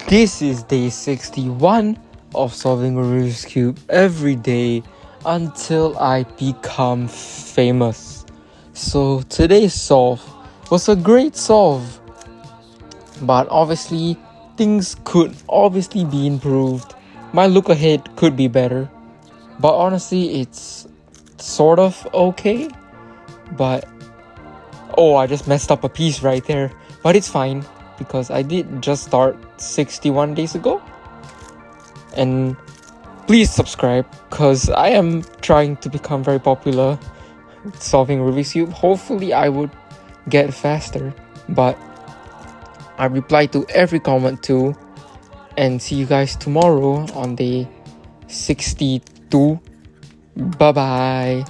This is day 61 of solving a Rubik's Cube every day until I become famous. So today's solve was a great solve, but obviously things could obviously be improved. My look ahead could be better, but honestly it's sort of okay. But oh, I just messed up a piece right there, but it's fine because I did just start 61 days ago. And please subscribe because I am trying to become very popular solving Rubik's Cube. Hopefully I would get faster, but I reply to every comment too. And see you guys tomorrow on day 62. Bye bye.